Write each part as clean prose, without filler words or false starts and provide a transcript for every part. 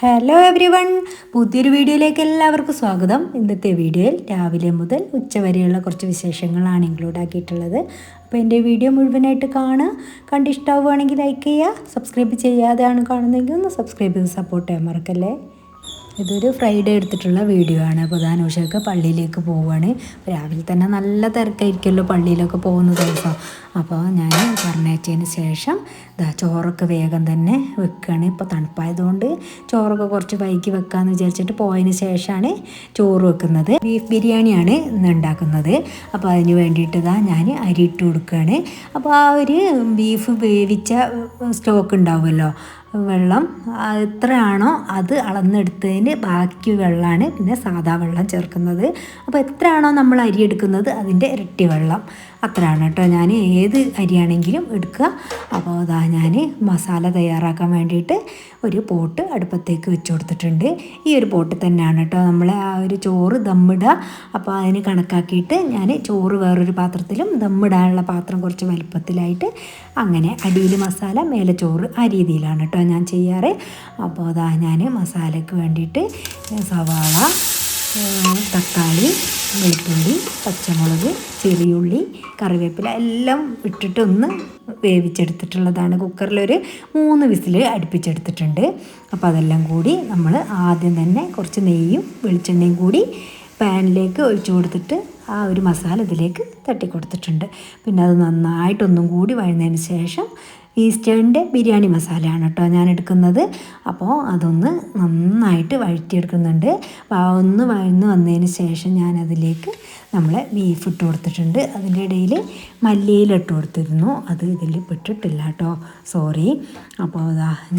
Hello every one, പുതിയൊരു വീഡിയോയിലേക്ക് എല്ലാവർക്കും സ്വാഗതം. ഇന്നത്തെ വീഡിയോയിൽ രാവിലെ മുതൽ ഉച്ചവരെയുള്ള കുറച്ച് വിശേഷങ്ങളാണ് ഇൻക്ലൂഡ് ആക്കിയിട്ടുള്ളത്. അപ്പോൾ എൻ്റെ വീഡിയോ മുഴുവനായിട്ട് കാണുക. കണ്ടിഷ്ടമാവുകയാണെങ്കിൽ ലൈക്ക് ചെയ്യുക. സബ്സ്ക്രൈബ് ചെയ്യാതെയാണ് കാണുന്നതെങ്കിൽ ഒന്ന് സബ്സ്ക്രൈബ് ചെയ്ത് സപ്പോർട്ട് ചെയ്യാൻ മറക്കല്ലേ. ഇതൊരു ഫ്രൈഡേ എടുത്തിട്ടുള്ള വീഡിയോ ആണ്. അപ്പോൾ ദാനുഷയൊക്കെ പള്ളിയിലേക്ക് പോവുകയാണ്. രാവിലെ തന്നെ നല്ല തിരക്കായിരിക്കുമല്ലോ പള്ളിയിലൊക്കെ പോകുന്ന ദിവസം. അപ്പോൾ ഞാൻ പറഞ്ഞയച്ചതിന് ശേഷം ചോറൊക്കെ വേഗം തന്നെ വെക്കുകയാണ്. ഇപ്പോൾ തണുപ്പായതുകൊണ്ട് ചോറൊക്കെ കുറച്ച് വൈകി വെക്കാമെന്ന് വിചാരിച്ചിട്ട് പോയതിന് ശേഷമാണ് ചോറ് വെക്കുന്നത്. ബീഫ് ബിരിയാണിയാണ് ഇന്ന് ഉണ്ടാക്കുന്നത്. അപ്പോൾ അതിന് വേണ്ടിയിട്ട് ഞാൻ അരി ഇട്ട് കൊടുക്കുകയാണ്. അപ്പോൾ ആ ഒരു ബീഫ് വേവിച്ച സ്റ്റോക്ക് ഉണ്ടാവുമല്ലോ, വെള്ളം എത്രയാണോ അത് അളന്നെടുത്തതിന് ബാക്കി വെള്ളമാണ് പിന്നെ സാദാ വെള്ളം ചേർക്കുന്നത്. അപ്പോൾ എത്രയാണോ നമ്മൾ അരി എടുക്കുന്നത് അതിൻ്റെ ഇരട്ടി വെള്ളം അത്രയാണ് കേട്ടോ. ഞാൻ ഏത് അരിയാണെങ്കിലും എടുക്കുക. അപ്പോൾ ഞാൻ മസാല തയ്യാറാക്കാൻ വേണ്ടിയിട്ട് ഒരു പോട്ട് അടുപ്പത്തേക്ക് വെച്ച് കൊടുത്തിട്ടുണ്ട്. ഈ ഒരു പോട്ട് തന്നെയാണ് കേട്ടോ നമ്മൾ ആ ഒരു ചോറ് ദമ്മിടുക. അപ്പോൾ അതിന് കണക്കാക്കിയിട്ട് ഞാൻ ചോറ് വേറൊരു പാത്രത്തിലും ദമ്മിടാനുള്ള പാത്രം കുറച്ച് വലുപ്പത്തിലായിട്ട് അങ്ങനെ അടിയിൽ മസാല മേലെ ചോറ് ആ രീതിയിലാണ് കേട്ടോ ഞാൻ ചെയ്യാറ്. അപ്പോൾ ഞാൻ മസാലയ്ക്ക് വേണ്ടിയിട്ട് സവാള, തക്കാളി, വെളുത്തുള്ളി, പച്ചമുളക്, ചെറിയുള്ളി, കറിവേപ്പില എല്ലാം ഇട്ടിട്ട് ഒന്ന് വേവിച്ചെടുത്തിട്ടുള്ളതാണ്. കുക്കറിലൊരു 3 വിസിൽ അടുപ്പിച്ചെടുത്തിട്ടുണ്ട്. അപ്പോൾ അതെല്ലാം കൂടി നമ്മൾ ആദ്യം തന്നെ കുറച്ച് നെയ്യും വെളിച്ചെണ്ണയും കൂടി പാനിലേക്ക് ഒഴിച്ചു കൊടുത്തിട്ട് ആ ഒരു മസാല ഇതിലേക്ക് തട്ടി കൊടുത്തിട്ടുണ്ട്. പിന്നെ അത് നന്നായിട്ടൊന്നും കൂടി വഴന്നതിന് ശേഷം ഈസ്റ്റേണിൻ്റെ ബിരിയാണി മസാലയാണ് കേട്ടോ ഞാൻ എടുക്കുന്നത്. അപ്പോൾ അതൊന്ന് നന്നായിട്ട് വഴറ്റിയെടുക്കുന്നുണ്ട്. ഒന്ന് വഴന്ന് വന്നതിന് ശേഷം ഞാനതിലേക്ക് ബീഫ് ഇട്ട് കൊടുത്തിട്ടുണ്ട്. അതിൻ്റെ ഇടയിൽ മല്ലിയില ഇട്ട് കൊടുത്തിരുന്നു, അത് ഇതിൽ ഇട്ടിട്ടില്ല കേട്ടോ, സോറി. അപ്പോൾ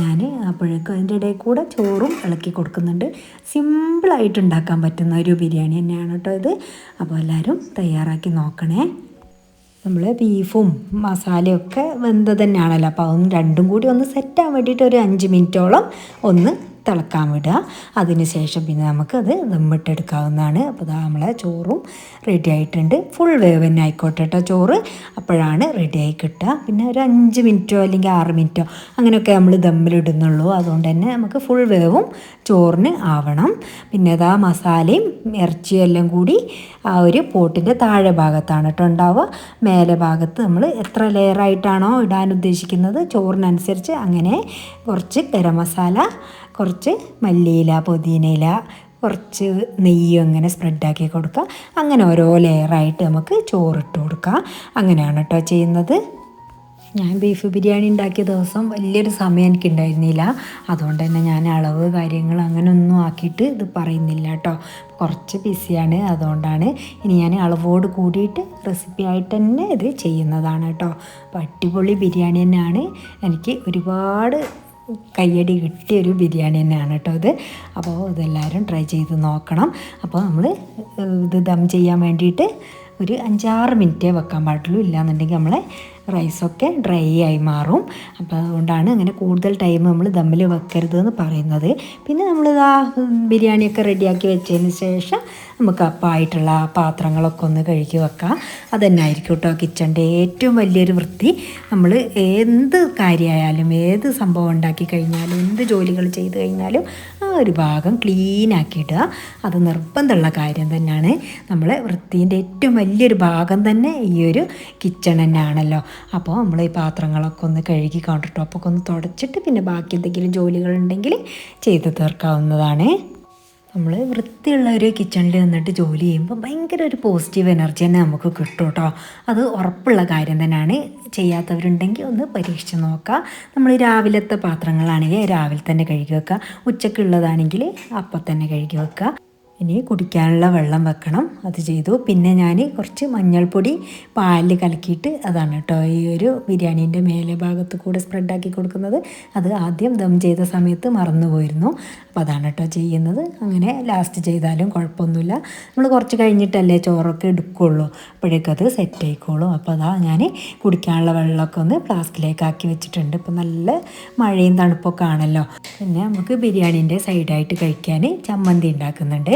ഞാൻ അപ്പോഴേക്കും അതിൻ്റെ ഇടയിൽ കൂടെ ചോറും ഇളക്കി കൊടുക്കുന്നുണ്ട്. സിമ്പിളായിട്ട് ഉണ്ടാക്കാൻ പറ്റുന്ന ഒരു ബിരിയാണി തന്നെയാണ് കേട്ടോ ഇത്. അപ്പോൾ എല്ലാവരും തയ്യാറാക്കി നോക്കണേ. നമ്മൾ ബീഫും മസാലയൊക്കെ വെന്ത് തന്നെയാണല്ലോ. അപ്പോൾ അതൊന്ന് രണ്ടും കൂടി ഒന്ന് സെറ്റാകാൻ വേണ്ടിയിട്ട് ഒരു 5 മിനിറ്റോളം ഒന്ന് തിളക്കാൻ വിടുക. അതിന് ശേഷം പിന്നെ നമുക്കത് ദമ്മിട്ടെടുക്കാവുന്നതാണ്. അപ്പോൾ നമ്മളെ ചോറും റെഡി ആയിട്ടുണ്ട്. ഫുൾ വേവ് തന്നെ ആയിക്കോട്ടെ കേട്ടോ ചോറ്, അപ്പോഴാണ് റെഡിയായി കിട്ടുക. പിന്നെ ഒരു 5 മിനിറ്റോ അല്ലെങ്കിൽ 6 മിനിറ്റോ അങ്ങനെയൊക്കെ നമ്മൾ ദമ്മിലിടുന്നുള്ളൂ. അതുകൊണ്ട് തന്നെ നമുക്ക് ഫുൾ വേവും ചോറിന് ആവണം. പിന്നെ മസാലയും ഇറച്ചിയും എല്ലാം കൂടി ആ ഒരു പോട്ടിൻ്റെ താഴെ ഭാഗത്താണ് കേട്ടോ ഉണ്ടാവുക. മേലെ ഭാഗത്ത് നമ്മൾ എത്ര ലെയറായിട്ടാണോ ഇടാൻ ഉദ്ദേശിക്കുന്നത് ചോറിനനുസരിച്ച് അങ്ങനെ കുറച്ച് ഗരം മസാല, കുറച്ച് മല്ലിയില, പുതിനയില, കുറച്ച് നെയ്യും അങ്ങനെ സ്പ്രെഡാക്കി കൊടുക്കുക. അങ്ങനെ ഓരോ ലെയറായിട്ട് നമുക്ക് ചോറിട്ട് കൊടുക്കുക. അങ്ങനെയാണ് കേട്ടോ ചെയ്യുന്നത്. ഞാൻ ബീഫ് ബിരിയാണി ഉണ്ടാക്കിയ ദിവസം വലിയൊരു സമയം എനിക്കുണ്ടായിരുന്നില്ല. അതുകൊണ്ട് തന്നെ ഞാൻ അളവ് കാര്യങ്ങൾ അങ്ങനെയൊന്നും ആക്കിയിട്ട് ഇത് പറയുന്നില്ല കേട്ടോ. കുറച്ച് ബിസിയാണ്, അതുകൊണ്ടാണ്. ഇനി ഞാൻ അളവോട് കൂടിയിട്ട് റെസിപ്പി ആയിട്ട് തന്നെ ഇത് ചെയ്യുന്നതാണ് കേട്ടോ. അപ്പോൾ അടിപൊളി ബിരിയാണി തന്നെയാണ്. എനിക്ക് ഒരുപാട് കയ്യടി കിട്ടിയൊരു ബിരിയാണി തന്നെയാണ് കേട്ടോ ഇത്. അപ്പോൾ ഇതെല്ലാവരും ട്രൈ ചെയ്ത് നോക്കണം. അപ്പോൾ നമ്മൾ ഇത് ദം ചെയ്യാൻ വേണ്ടിയിട്ട് ഒരു 5-6 മിനിറ്റേ വെക്കാൻ പാടുള്ളൂ, ഇല്ലാന്നുണ്ടെങ്കിൽ നമ്മളെ റൈസൊക്കെ ഡ്രൈ ആയി മാറും. അപ്പോൾ അതുകൊണ്ടാണ് അങ്ങനെ കൂടുതൽ ടൈം നമ്മൾ ദമ്മിൽ വെക്കരുതെന്ന് പറയുന്നത്. പിന്നെ ബിരിയാണിയൊക്കെ റെഡിയാക്കി വെച്ചതിന് ശേഷം നമുക്ക് അപ്പായിട്ടുള്ള പാത്രങ്ങളൊക്കെ ഒന്ന് കഴുകി വെക്കാം. അതുതന്നെ ആയിരിക്കും കേട്ടോ കിച്ചണിൻ്റെ ഏറ്റവും വലിയൊരു വൃത്തി. നമ്മൾ എന്ത് കാര്യമായാലും ഏത് സംഭവം ഉണ്ടാക്കി കഴിഞ്ഞാലും എന്ത് ജോലികൾ ചെയ്ത് കഴിഞ്ഞാലും ആ ഒരു ഭാഗം ക്ലീൻ ആക്കിയിടുക. അത് നിർബന്ധമുള്ള കാര്യം തന്നെയാണ്. നമ്മളെ വൃത്തീൻ്റെ ഏറ്റവും വലിയൊരു ഭാഗം തന്നെ ഈ ഒരു കിച്ചൺ തന്നെയാണല്ലോ. അപ്പോൾ നമ്മൾ ഈ പാത്രങ്ങളൊക്കെ ഒന്ന് കഴുകി കൗണ്ടർ ടോപ്പൊക്കെ ഒന്ന് തുടച്ചിട്ട് പിന്നെ ബാക്കി എന്തെങ്കിലും ജോലികളുണ്ടെങ്കിൽ ചെയ്ത് തീർക്കാവുന്നതാണ്. നമ്മൾ വൃത്തിയുള്ള ഒരു കിച്ചണിൽ നിന്നിട്ട് ജോലി ചെയ്യുമ്പോൾ ഭയങ്കര ഒരു പോസിറ്റീവ് എനർജി തന്നെ നമുക്ക് കിട്ടും കേട്ടോ. അത് ഉറപ്പുള്ള കാര്യം തന്നെയാണ്. ചെയ്യാത്തവരുണ്ടെങ്കിൽ ഒന്ന് പരീക്ഷിച്ച് നോക്കുക. നമ്മൾ രാവിലത്തെ പാത്രങ്ങളാണെങ്കിൽ രാവിലെ തന്നെ കഴുകി വെക്കുക. ഉച്ചക്കുള്ളതാണെങ്കിൽ അപ്പം തന്നെ കഴുകി വെക്കുക. ഇനി കുടിക്കാനുള്ള വെള്ളം വെക്കണം, അത് ചെയ്തു. പിന്നെ ഞാൻ കുറച്ച് മഞ്ഞൾപ്പൊടി പാലിൽ കലക്കിയിട്ട് അതാണ് കേട്ടോ ഈ ഒരു ബിരിയാണീൻ്റെ മേലെ ഭാഗത്ത് കൂടെ സ്പ്രെഡാക്കി കൊടുക്കുന്നത്. അത് ആദ്യം ദം ചെയ്ത സമയത്ത് മറന്നു പോയിരുന്നു. അപ്പോൾ അതാണ് കേട്ടോ ചെയ്യുന്നത്. അങ്ങനെ ലാസ്റ്റ് ചെയ്താലും കുഴപ്പമൊന്നുമില്ല. നമ്മൾ കുറച്ച് കഴിഞ്ഞിട്ടല്ലേ ചോറൊക്കെ എടുക്കുകയുള്ളൂ, അപ്പോഴേക്കത് സെറ്റ് ആയിക്കോളും. അപ്പോൾ ഞാൻ കുടിക്കാനുള്ള വെള്ളമൊക്കെ ഒന്ന് ഫ്ലാസ്കിലേക്ക് ആക്കി വെച്ചിട്ടുണ്ട്. ഇപ്പോൾ നല്ല മഴയും തണുപ്പൊക്കെ ആണല്ലോ. പിന്നെ നമുക്ക് ബിരിയാണീൻ്റെ സൈഡായിട്ട് കഴിക്കാൻ ചമ്മന്തി ഉണ്ടാക്കുന്നുണ്ട്.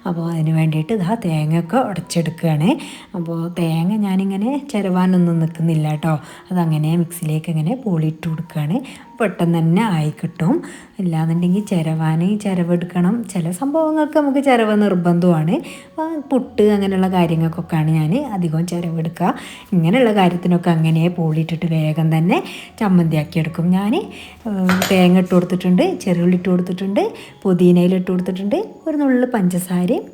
അപ്പോൾ അതിന് വേണ്ടിയിട്ട് തേങ്ങയൊക്കെ ഉടച്ചെടുക്കുകയാണ്. അപ്പോൾ തേങ്ങ ഞാനിങ്ങനെ ചിരവാനൊന്നും നിൽക്കുന്നില്ല കേട്ടോ. അതങ്ങനെ മിക്സിയിലേക്ക് ഇങ്ങനെ പൂളിയിട്ട് കൊടുക്കുകയാണ്. പെട്ടെന്ന് തന്നെ ആയി കിട്ടും. ഇല്ലാന്നുണ്ടെങ്കിൽ ചിരവെടുക്കണം. ചില സംഭവങ്ങൾക്ക് നമുക്ക് ചിരവ് നിർബന്ധമാണ്. പുട്ട് അങ്ങനെയുള്ള കാര്യങ്ങൾക്കൊക്കെയാണ് ഞാൻ അധികവും ചിരവെടുക്കുക. ഇങ്ങനെയുള്ള കാര്യത്തിനൊക്കെ അങ്ങനെ പൂളിയിട്ടിട്ട് വേഗം തന്നെ ചമ്മന്തിയാക്കിയെടുക്കും. ഞാൻ തേങ്ങ ഇട്ട് കൊടുത്തിട്ടുണ്ട്, ചെറുള്ളി ഇട്ട് കൊടുത്തിട്ടുണ്ട്, പുതിനയില ഇട്ട് കൊടുത്തിട്ടുണ്ട്, ഒരു നുള്ളു പഞ്ചസാരയും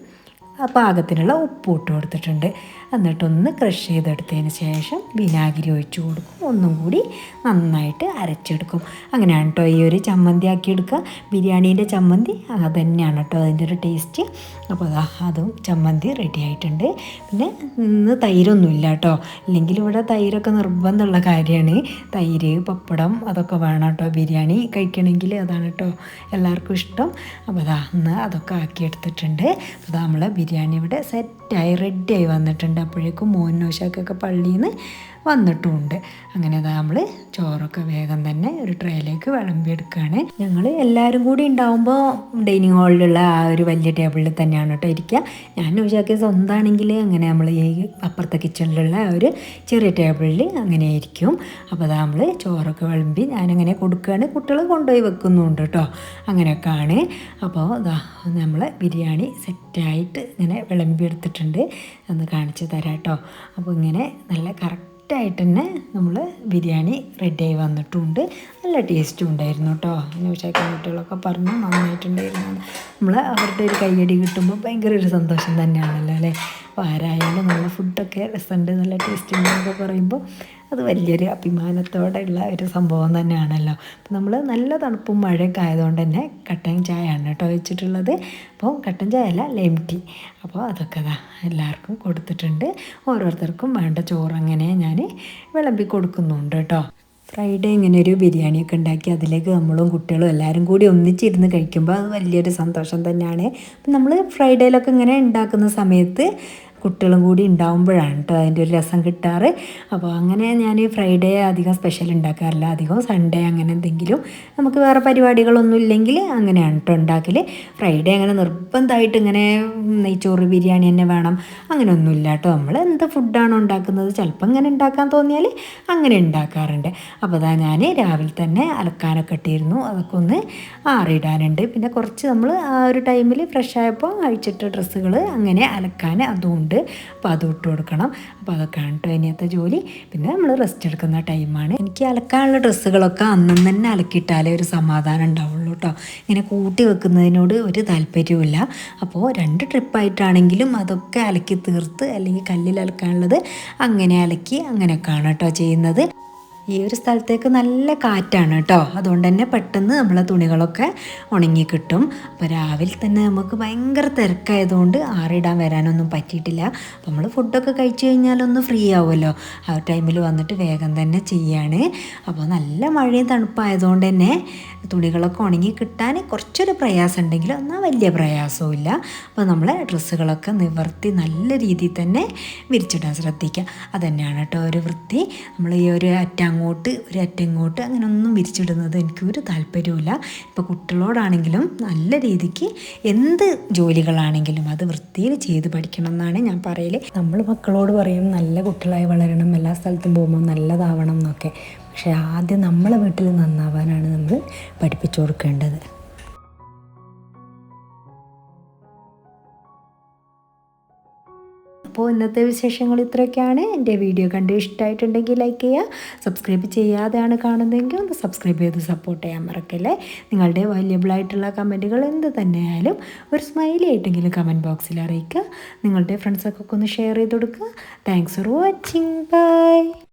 പാകത്തിനുള്ള ഉപ്പ് ഇട്ട് കൊടുത്തിട്ടുണ്ട്. എന്നിട്ടൊന്ന് ക്രഷ് ചെയ്തെടുത്തതിന് ശേഷം വിനാഗിരി ഒഴിച്ച് കൊടുക്കും. ഒന്നും കൂടി നന്നായിട്ട് അരച്ചെടുക്കും. അങ്ങനെയാണ് കേട്ടോ ഈ ഒരു ചമ്മന്തി ആക്കിയെടുക്കുക. ബിരിയാണീൻ്റെ ചമ്മന്തി അതുതന്നെയാണ് കേട്ടോ അതിൻ്റെ ഒരു ടേസ്റ്റ്. അപ്പോൾ അതും ചമ്മന്തി റെഡി ആയിട്ടുണ്ട്. പിന്നെ ഇന്ന് തൈരൊന്നുമില്ല കേട്ടോ. ഇല്ലെങ്കിൽ ഇവിടെ തൈരൊക്കെ നിർബന്ധമുള്ള കാര്യമാണ്. തൈര്, പപ്പടം അതൊക്കെ വേണം കേട്ടോ. ബിരിയാണി കഴിക്കണമെങ്കിൽ അതാണ് കേട്ടോ എല്ലാവർക്കും ഇഷ്ടം. അപ്പോൾ ഇന്ന് അതൊക്കെ ആക്കിയെടുത്തിട്ടുണ്ട്. അപ്പോൾ നമ്മളെ ബിരിയാണി ഇവിടെ സെറ്റായി റെഡിയായി വന്നിട്ടുണ്ട്. അപ്പോഴേക്കും മോനോശാക്കൊക്കെ പള്ളിയിൽ നിന്ന് വന്നിട്ടുമുണ്ട്. അങ്ങനെ നമ്മൾ ചോറൊക്കെ വേഗം തന്നെ ഒരു ട്രേയിലേക്ക് വിളമ്പിയെടുക്കുകയാണ്. ഞങ്ങൾ എല്ലാവരും കൂടി ഉണ്ടാകുമ്പോൾ ഡൈനിങ് ഹാളിലുള്ള ആ ഒരു വലിയ ടേബിളിൽ തന്നെയാണ് കേട്ടോ ഇരിക്കുക. ഞാൻ ഉഷാക്കി സ്വന്തമാണെങ്കിൽ അങ്ങനെ നമ്മൾ ഈ അപ്പുറത്തെ കിച്ചണിലുള്ള ആ ഒരു ചെറിയ ടേബിളിൽ അങ്ങനെ ഇരിക്കും. അപ്പോൾ നമ്മൾ ചോറൊക്കെ വിളമ്പി ഞാനങ്ങനെ കൊടുക്കുകയാണ്. കുട്ടികൾ കൊണ്ടുപോയി വെക്കുന്നുണ്ട് കേട്ടോ. അങ്ങനെയൊക്കെയാണ്. അപ്പോൾ നമ്മൾ ബിരിയാണി സെറ്റായിട്ട് ഇങ്ങനെ വിളമ്പിയെടുത്തിട്ടുണ്ട്. ഒന്ന് കാണിച്ച് തരാം കേട്ടോ. അപ്പോൾ ഇങ്ങനെ നല്ല കറക്റ്റായിട്ട് തന്നെ നമ്മൾ ബിരിയാണി റെഡിയായി വന്നിട്ടുണ്ട്. നല്ല ടേസ്റ്റും ഉണ്ടായിരുന്നു കേട്ടോ. ഉഷാക്കി കുട്ടികളൊക്കെ പറഞ്ഞു നന്നായിട്ടുണ്ടായിരുന്നു. നമ്മൾ അവരുടെ ഒരു കയ്യടി കിട്ടുമ്പോൾ ഭയങ്കര ഒരു സന്തോഷം തന്നെയാണല്ലോ അല്ലേ. അപ്പോൾ ആരായാലും നല്ല ഫുഡൊക്കെ രസമുണ്ട്, നല്ല ടേസ്റ്റ് ഉണ്ടെന്നൊക്കെ പറയുമ്പോൾ അത് വലിയൊരു അഭിമാനത്തോടെയുള്ള ഒരു സംഭവം തന്നെയാണല്ലോ. അപ്പോൾ നമ്മൾ നല്ല തണുപ്പും മഴയൊക്കെ ആയതുകൊണ്ട് തന്നെ കട്ടൻ ചായയാണ് കേട്ടോ വെച്ചിട്ടുള്ളത്. അപ്പോൾ കട്ടൻ ചായ അല്ല, ലെയിം ടീ. അപ്പോൾ അതൊക്കെ എല്ലാവർക്കും കൊടുത്തിട്ടുണ്ട്. ഓരോരുത്തർക്കും വേണ്ട ചോറ് അങ്ങനെ ഞാൻ വിളമ്പി കൊടുക്കുന്നുണ്ട് കേട്ടോ. ഫ്രൈഡേ ഇങ്ങനെ ഒരു ബിരിയാണിയൊക്കെ ഉണ്ടാക്കി അതിലേക്ക് നമ്മളും കുട്ടികളും എല്ലാവരും കൂടി ഒന്നിച്ചിരുന്ന് കഴിക്കുമ്പോൾ അത് വലിയൊരു സന്തോഷം തന്നെയാണ്. അപ്പം നമ്മൾ ഫ്രൈഡേയിലൊക്കെ ഇങ്ങനെ ഉണ്ടാക്കുന്ന സമയത്ത് കുട്ടികളും കൂടി ഉണ്ടാകുമ്പോഴാണ് കേട്ടോ അതിൻ്റെ ഒരു രസം കിട്ടാറ്. അപ്പോൾ അങ്ങനെ ഞാൻ ഫ്രൈഡേ അധികം സ്പെഷ്യൽ ഉണ്ടാക്കാറില്ല. അധികം സൺഡേ അങ്ങനെ എന്തെങ്കിലും നമുക്ക് വേറെ പരിപാടികളൊന്നും ഇല്ലെങ്കിൽ അങ്ങനെയാണ് കേട്ടോ ഉണ്ടാക്കൽ. ഫ്രൈഡേ അങ്ങനെ നിർബന്ധമായിട്ട് ഇങ്ങനെ നെയ്ച്ചോറ് ബിരിയാണി തന്നെ വേണം അങ്ങനെയൊന്നുമില്ല കേട്ടോ. നമ്മൾ എന്ത് ഫുഡാണോ ഉണ്ടാക്കുന്നത് ചിലപ്പോൾ ഇങ്ങനെ ഉണ്ടാക്കാൻ തോന്നിയാൽ അങ്ങനെ ഉണ്ടാക്കാറുണ്ട്. അപ്പോൾ ഞാൻ രാവിലെ തന്നെ അലക്കാനൊക്കെ ഇട്ടിരുന്നു. അതൊക്കെ ഒന്ന് ആറിയിടാനുണ്ട്. പിന്നെ കുറച്ച് നമ്മൾ ആ ഒരു ടൈമിൽ ഫ്രഷ് ആയപ്പോൾ അഴിച്ചിട്ട ഡ്രസ്സുകൾ അങ്ങനെ അലക്കാൻ അതുകൊണ്ട് അപ്പോൾ അത് ഇട്ട് കൊടുക്കണം. അപ്പോൾ അതൊക്കെയാണ് കേട്ടോ ഇനിയത്തെ ജോലി. പിന്നെ നമ്മൾ റെസ്റ്റ് എടുക്കുന്ന ടൈമാണ്. എനിക്ക് അലക്കാനുള്ള ഡ്രസ്സുകളൊക്കെ അന്നും തന്നെ അലക്കിയിട്ടാലേ ഒരു സമാധാനം ഉണ്ടാവുള്ളൂ കേട്ടോ. ഇങ്ങനെ കൂട്ടി വെക്കുന്നതിനോട് ഒരു താല്പര്യമില്ല. അപ്പോൾ 2 ട്രിപ്പായിട്ടാണെങ്കിലും അതൊക്കെ അലക്കി തീർത്ത് അല്ലെങ്കിൽ കല്ലിൽ അലക്കാനുള്ളത് അങ്ങനെ അലക്കി അങ്ങനെയൊക്കെയാണ് കേട്ടോ ചെയ്യുന്നത്. ഈ ഒരു സ്ഥലത്തേക്ക് നല്ല കാറ്റാണ് കേട്ടോ. അതുകൊണ്ട് തന്നെ പെട്ടെന്ന് നമ്മളെ തുണികളൊക്കെ ഉണങ്ങി കിട്ടും. അപ്പോൾ രാവിലെ തന്നെ നമുക്ക് ഭയങ്കര തിരക്കായതുകൊണ്ട് ആറിടാൻ വരാനൊന്നും പറ്റിയിട്ടില്ല. അപ്പോൾ നമ്മൾ ഫുഡൊക്കെ കഴിച്ചു കഴിഞ്ഞാലൊന്ന് ഫ്രീ ആവുമല്ലോ. ആ ടൈമിൽ വന്നിട്ട് വേഗം തന്നെ ചെയ്യാണ്. അപ്പോൾ നല്ല മഴയും തണുപ്പായതുകൊണ്ട് തന്നെ തുണികളൊക്കെ ഉണങ്ങി കിട്ടാൻ കുറച്ചൊരു പ്രയാസം ഉണ്ടെങ്കിലും എന്നാൽ വലിയ പ്രയാസവും ഇല്ല. അപ്പോൾ നമ്മളെ ഡ്രസ്സുകളൊക്കെ നിവർത്തി നല്ല രീതിയിൽ തന്നെ വിരിച്ചിടാൻ ശ്രദ്ധിക്കുക. അതുതന്നെയാണ് കേട്ടോ ഒരു വൃത്തി. നമ്മൾ ഈ ഒരു അങ്ങോട്ട് ഒരു ഇങ്ങോട്ട് അങ്ങനെ ഒന്നും വിരിച്ചിടുന്നത് എനിക്കൊരു താല്പര്യമില്ല. ഇപ്പോൾ കുട്ടികളോടാണെങ്കിലും നല്ല രീതിക്ക് എന്ത് ജോലികളാണെങ്കിലും അത് വൃത്തിയിൽ ചെയ്ത് പഠിക്കണം എന്നാണ് ഞാൻ പറയൽ. നമ്മൾ മക്കളോട് പറയും നല്ല കുട്ടികളായി വളരണം, എല്ലാ സ്ഥലത്തും പോകുമ്പോൾ നല്ലതാവണം എന്നൊക്കെ. പക്ഷേ ആദ്യം നമ്മളെ വീട്ടിൽ നന്നാവാനാണ് നമ്മൾ പഠിപ്പിച്ചു കൊടുക്കേണ്ടത്. അപ്പോൾ ഇന്നത്തെ വിശേഷങ്ങൾ ഇത്രയൊക്കെയാണ്. എൻ്റെ വീഡിയോ കണ്ട് ഇഷ്ടമായിട്ടുണ്ടെങ്കിൽ ലൈക്ക് ചെയ്യുക. സബ്സ്ക്രൈബ് ചെയ്യാതെയാണ് കാണുന്നതെങ്കിൽ ഒന്ന് സബ്സ്ക്രൈബ് ചെയ്ത് സപ്പോർട്ട് ചെയ്യാൻ മറക്കല്ലേ. നിങ്ങളുടെ വാല്യബിളായിട്ടുള്ള കമൻറ്റുകൾ എന്ത് തന്നെയായാലും ഒരു സ്മൈലി ആയിട്ടെങ്കിലും കമൻറ്റ് ബോക്സിൽ അറിയിക്കുക. നിങ്ങളുടെ ഫ്രണ്ട്സൊക്കെ ഒന്ന് ഷെയർ ചെയ്ത് കൊടുക്കുക. Thanks for watching. ബൈ.